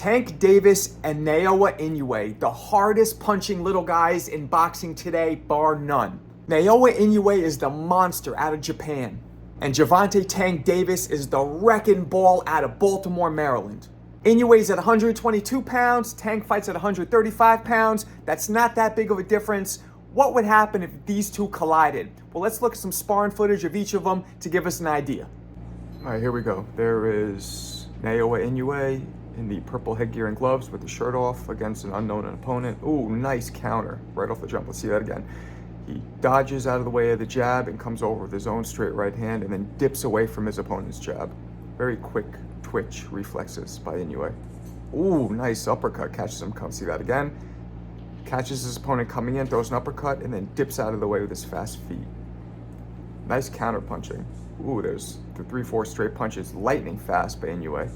Tank Davis and Naoya Inoue, the hardest punching little guys in boxing today, bar none. Naoya Inoue is the monster out of Japan, and Gervonta Tank Davis is the wrecking ball out of Baltimore, Maryland. Inoue's at 122 pounds, Tank fights at 135 pounds. That's not that big of a difference. What would happen if these two collided? Well, let's look at some sparring footage of each of them to give us an idea. All right, here we go. There is Naoya Inoue in the purple headgear and gloves with the shirt off against an unknown opponent. Ooh, nice counter right off the jump. Let's see that again. He dodges out of the way of the jab and comes over with his own straight right hand and then dips away from his opponent's jab. Very quick twitch reflexes by Inoue. Ooh, nice uppercut. Catches him. Come see that again. Catches his opponent coming in, throws an uppercut, and then dips out of the way with his fast feet. Nice counter punching. Ooh, there's the 3-4 straight punches, lightning fast by Inoue.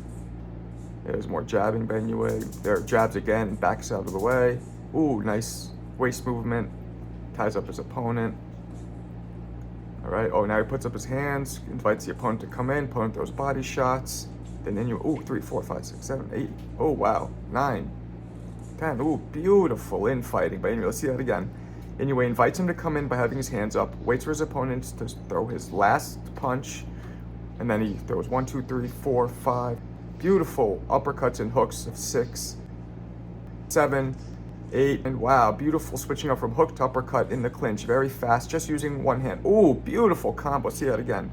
There's more jabbing by Inoue. There are jabs again, backs out of the way. Ooh, nice waist movement. Ties up his opponent. All right, oh, now he puts up his hands, invites the opponent to come in. Opponent throws body shots. Then Inoue, ooh, 3, 4, 5, 6, 7, 8. Oh, wow, 9, 10. Ooh, beautiful infighting by Inoue. Let's see that again. Inoue invites him to come in by having his hands up, waits for his opponent to throw his last punch, and then he throws 1, 2, 3, 4, 5. Beautiful uppercuts and hooks of 6, 7, 8, and wow, beautiful switching up from hook to uppercut in the clinch. Very fast, just using one hand. Ooh, beautiful combo. See that again.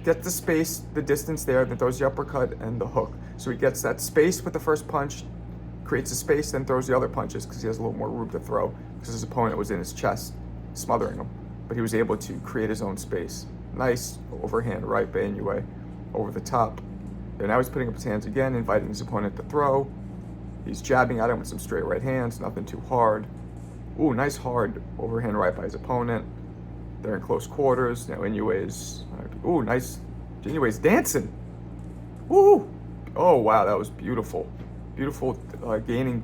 Get the space, the distance there, then throws the uppercut and the hook. So he gets that space with the first punch, creates a space, then throws the other punches because he has a little more room to throw because his opponent was in his chest, smothering him. But he was able to create his own space. Nice overhand right by Inoue over the top. And now he's putting up his hands again, inviting his opponent to throw. He's jabbing at him with some straight right hands, nothing too hard. Ooh, nice hard overhand right by his opponent. They're in close quarters. Now Inoue's, ooh, nice. Inoue's dancing. Ooh. Oh, wow, that was beautiful. Beautiful, gaining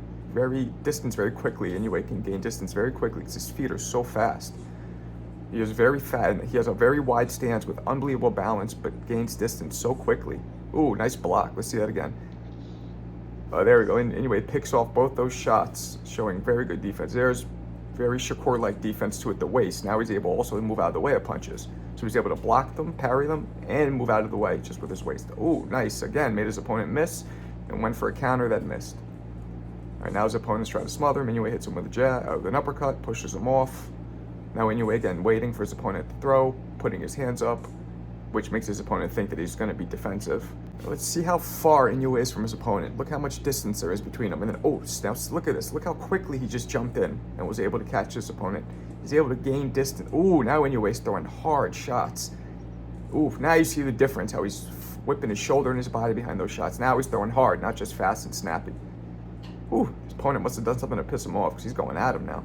distance very quickly. Inoue can gain distance very quickly because his feet are so fast. He is very fat, and he has a very wide stance with unbelievable balance, but gains distance so quickly. Ooh, nice block. Let's see that again. There we go. Inoue picks off both those shots, showing very good defense. There's very Shakur-like defense to at the waist. Now he's able also to move out of the way of punches. So he's able to block them, parry them, and move out of the way just with his waist. Ooh, nice. Again, made his opponent miss and went for a counter that missed. All right, now his opponent's trying to smother him. Inoue hits him with a jab, an uppercut, pushes him off. Now Inoue again waiting for his opponent to throw, putting his hands up, which makes his opponent think that he's going to be defensive. Let's see how far Inoue is from his opponent. Look how much distance there is between them. And then, oh, now look at this. Look how quickly he just jumped in and was able to catch his opponent. He's able to gain distance. Ooh, now Inoue's throwing hard shots. Ooh, now you see the difference, how he's whipping his shoulder and his body behind those shots. Now he's throwing hard, not just fast and snappy. Ooh, his opponent must have done something to piss him off because he's going at him now.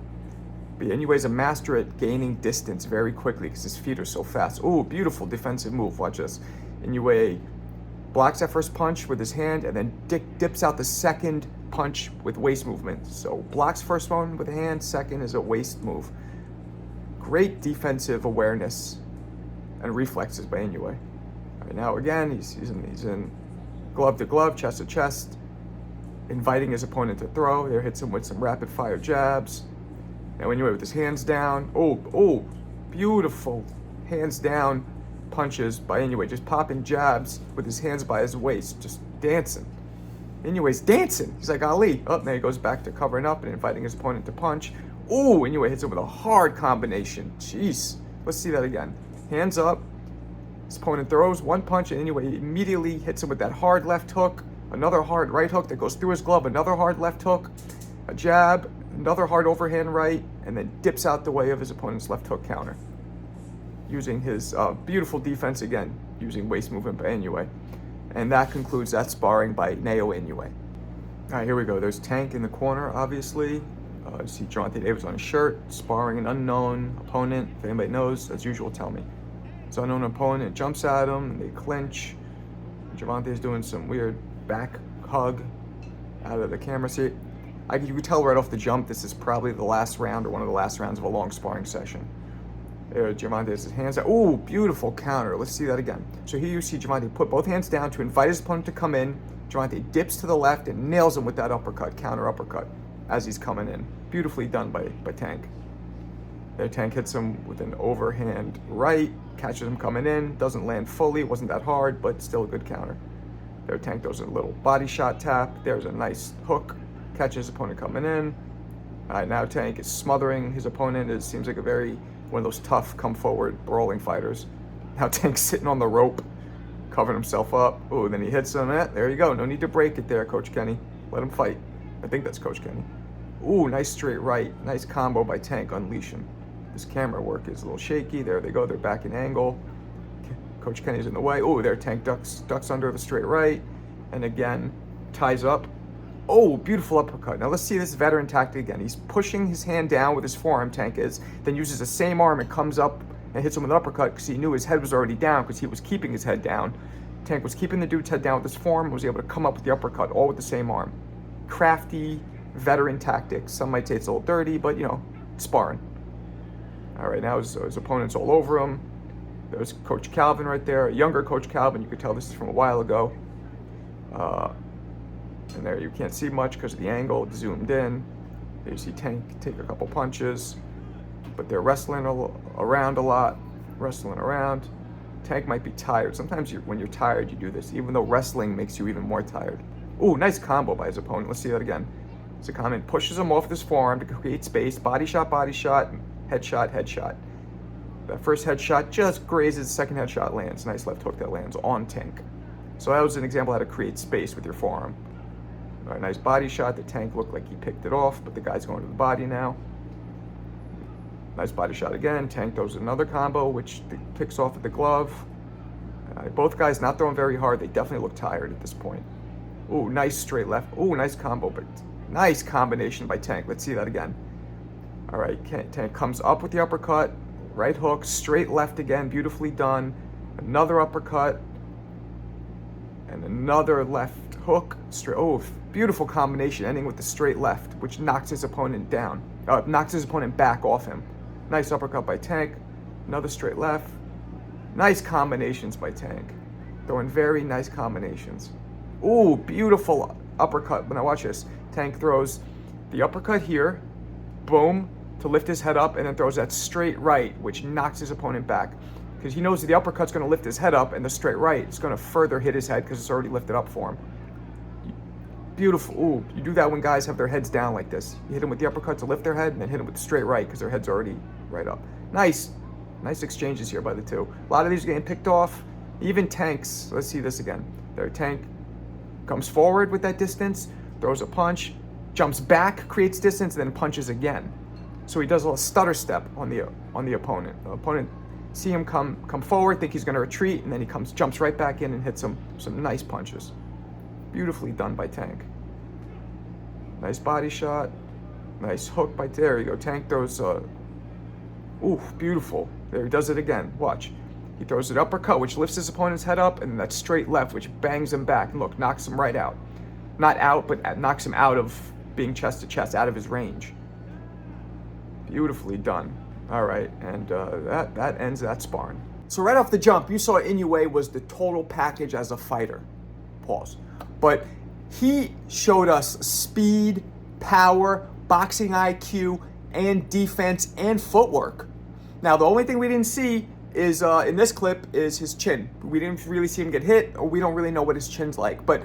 But yeah, Inoue's a master at gaining distance very quickly because his feet are so fast. Ooh, beautiful defensive move. Watch this. Inoue blocks that first punch with his hand and then dips out the second punch with waist movement. So blocks first one with a hand, second is a waist move. Great defensive awareness and reflexes by Inoue. All right, now again, he's in glove to glove, chest to chest, inviting his opponent to throw. There hits him with some rapid fire jabs. Now Inoue with his hands down. Oh, beautiful hands down punches by Inoue, just popping jabs with his hands by his waist, just dancing. Inoue's dancing. He's like Ali. Oh, now he goes back to covering up and inviting his opponent to punch. Ooh, Inoue hits him with a hard combination. Jeez. Let's see that again. Hands up. His opponent throws one punch and Inoue immediately hits him with that hard left hook, another hard right hook that goes through his glove, another hard left hook, a jab, another hard overhand right, and then dips out the way of his opponent's left hook counter. Using his beautiful defense again, using waist movement by Inoue. And that concludes that sparring by Naoya Inoue. All right, here we go. There's Tank in the corner, obviously. You see Gervonta Davis on his shirt, sparring an unknown opponent. If anybody knows, as usual, tell me. This unknown opponent jumps at him, and they clinch. Gervonta is doing some weird back hug out of the camera seat. You can tell right off the jump, this is probably the last round or one of the last rounds of a long sparring session. There, Gervonta has his hands out. Ooh, beautiful counter. Let's see that again. So here you see Gervonta put both hands down to invite his opponent to come in, Gervonta dips to the left and nails him with that uppercut, counter uppercut, as he's coming in. Beautifully done by Tank. There, Tank hits him with an overhand right, catches him coming in, doesn't land fully, wasn't that hard, but still a good counter. There, Tank does a little body shot tap. There's a nice hook, catches his opponent coming in. All right, now Tank is smothering his opponent. It seems like one of those tough, come forward, brawling fighters. Now Tank's sitting on the rope, covering himself up. Oh, then he hits him. There you go. No need to break it there, Coach Kenny. Let him fight. I think that's Coach Kenny. Ooh, nice straight right. Nice combo by Tank, unleashing. This camera work is a little shaky. There they go. They're back in angle. Coach Kenny's in the way. Oh, there Tank ducks under the straight right. And again, ties up. Oh, beautiful uppercut. Now let's see this veteran tactic again. He's pushing his hand down with his forearm, Tank is, then uses the same arm and comes up and hits him with an uppercut because he knew his head was already down because he was keeping his head down. Tank was keeping the dude's head down with his forearm and was able to come up with the uppercut, all with the same arm. Crafty, veteran tactics. Some might say it's a little dirty, but, sparring. All right, now his opponent's all over him. There's Coach Calvin right there, a younger Coach Calvin. You could tell this is from a while ago. And there you can't see much because of the angle, it's zoomed in. There you see Tank take a couple punches, but they're wrestling around a lot, wrestling around. Tank might be tired. Sometimes when you're tired, you do this, even though wrestling makes you even more tired. Ooh, nice combo by his opponent. Let's see that again. So comment pushes him off with his forearm to create space. Body shot, headshot, headshot. That first headshot just grazes, the second headshot lands. Nice left hook that lands on Tank. So that was an example of how to create space with your forearm. All right, nice body shot. The Tank looked like he picked it off, but the guy's going to the body now. Nice body shot again. Tank throws another combo, which picks off with the glove. Both guys not throwing very hard. They definitely look tired at this point. Ooh, nice straight left. Ooh, nice combo, but nice combination by Tank. Let's see that again. All right, Tank comes up with the uppercut, right hook, straight left again, beautifully done. Another uppercut, and another left hook. Straight. Oh, beautiful combination, ending with the straight left, which knocks his opponent down. Knocks his opponent back off him. Nice uppercut by Tank. Another straight left. Nice combinations by Tank. Throwing very nice combinations. Ooh, beautiful uppercut. Now watch this. Tank throws the uppercut here, boom, to lift his head up, and then throws that straight right, which knocks his opponent back. Because he knows that the uppercut's going to lift his head up, and the straight right is going to further hit his head because it's already lifted up for him. Beautiful. Ooh, you do that when guys have their heads down like this. You hit them with the uppercut to lift their head, and then hit them with the straight right because their head's already right up. Nice exchanges here by the two. A lot of these are getting picked off. Even Tank's, let's see this again. There, Tank comes forward with that distance, throws a punch, jumps back, creates distance, and then punches again. So he does a little stutter step on the opponent. The opponent see him come forward, think he's going to retreat, and then he jumps right back in and hits him some nice punches. Beautifully done by Tank. Nice body shot. Nice hook by, there you go. Tank throws, ooh, beautiful. There, he does it again. Watch. He throws an uppercut, which lifts his opponent's head up, and then that straight left, which bangs him back. And look, knocks him right out. Not out, but knocks him out of being chest to chest, out of his range. Beautifully done. All right, and that ends that sparring. So right off the jump, you saw Inoue was the total package as a fighter. Pause. But he showed us speed, power, boxing IQ, and defense and footwork. Now, the only thing we didn't see is in this clip is his chin. We didn't really see him get hit, or we don't really know what his chin's like. But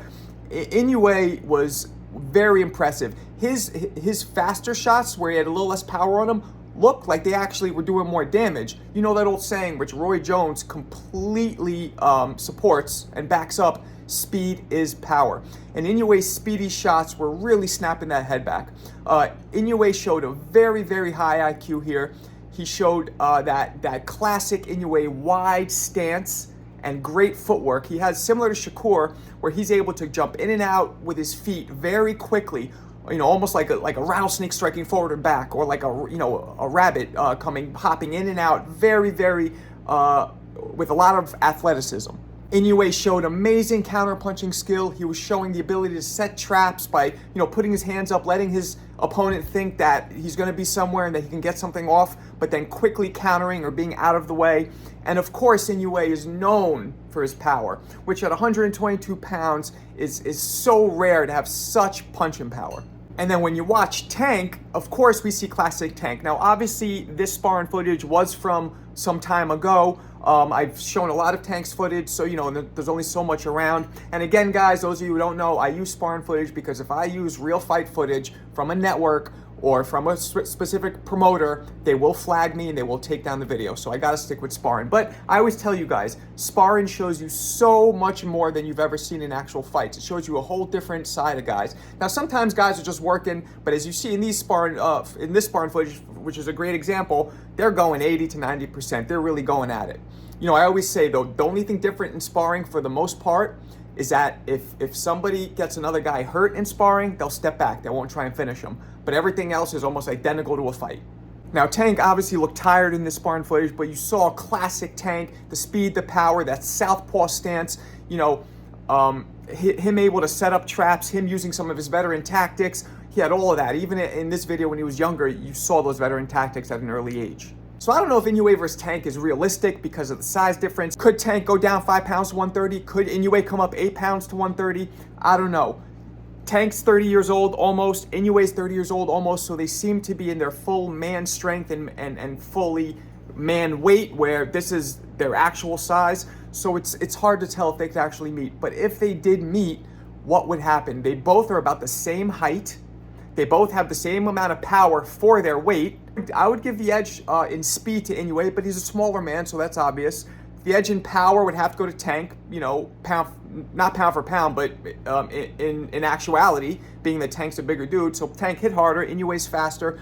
Inoue was very impressive. His faster shots, where he had a little less power on them, looked like they actually were doing more damage. You know that old saying, which Roy Jones completely supports and backs up, speed is power. And Inoue's speedy shots were really snapping that head back. Inoue showed a very, very high IQ here. He showed that classic Inoue wide stance and great footwork. He has, similar to Shakur, where he's able to jump in and out with his feet very quickly, almost like a rattlesnake striking forward and back, or like a rabbit hopping in and out, very, very with a lot of athleticism. Inoue showed amazing counter-punching skill. He was showing the ability to set traps by, putting his hands up, letting his opponent think that he's going to be somewhere and that he can get something off, but then quickly countering or being out of the way. And of course, Inoue is known for his power, which at 122 pounds is so rare to have such punching power. And then when you watch Tank, of course we see classic Tank. Now, obviously, this sparring footage was from some time ago. I've shown a lot of Tank's footage, so there's only so much around. And again, guys, those of you who don't know, I use sparring footage because if I use real fight footage from a network or from a specific promoter, they will flag me and they will take down the video. So I gotta stick with sparring. But I always tell you guys, sparring shows you so much more than you've ever seen in actual fights. It shows you a whole different side of guys. Now, sometimes guys are just working, but as you see in these sparring, in this sparring footage, which is a great example, they're going 80 to 90%. They're really going at it. I always say though, the only thing different in sparring for the most part is that if somebody gets another guy hurt in sparring, they'll step back. They won't try and finish him. But everything else is almost identical to a fight. Now, Tank obviously looked tired in this sparring footage, but you saw classic Tank, the speed, the power, that southpaw stance, him able to set up traps, him using some of his veteran tactics. He had all of that. Even in this video when he was younger, you saw those veteran tactics at an early age. So I don't know if Inoue versus Tank is realistic because of the size difference. Could Tank go down 5 pounds to 130? Could Inoue come up 8 pounds to 130? I don't know. Tank's 30 years old almost. Inoue's 30 years old almost. So they seem to be in their full man strength and fully man weight, where this is their actual size. So it's hard to tell if they could actually meet. But if they did meet, what would happen? They both are about the same height. They both have the same amount of power for their weight. I would give the edge in speed to Inoue, but he's a smaller man, so that's obvious. The edge in power would have to go to Tank, not pound for pound, but in actuality, being that Tank's a bigger dude. So Tank hit harder, Inoue's faster.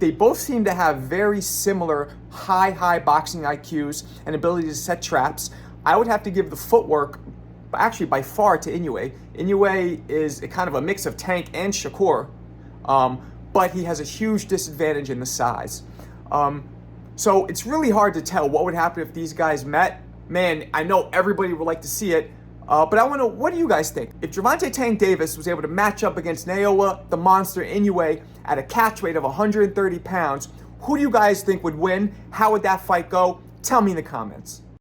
They both seem to have very similar high boxing IQs and ability to set traps. I would have to give the footwork, actually by far, to Inoue. Inoue is kind of a mix of Tank and Shakur. But he has a huge disadvantage in the size. So it's really hard to tell what would happen if these guys met. Man, I know everybody would like to see it, but I want to know, what do you guys think? If Gervonta Tank Davis was able to match up against Naoya, the monster Inoue, at a catch weight of 130 pounds, who do you guys think would win? How would that fight go? Tell me in the comments.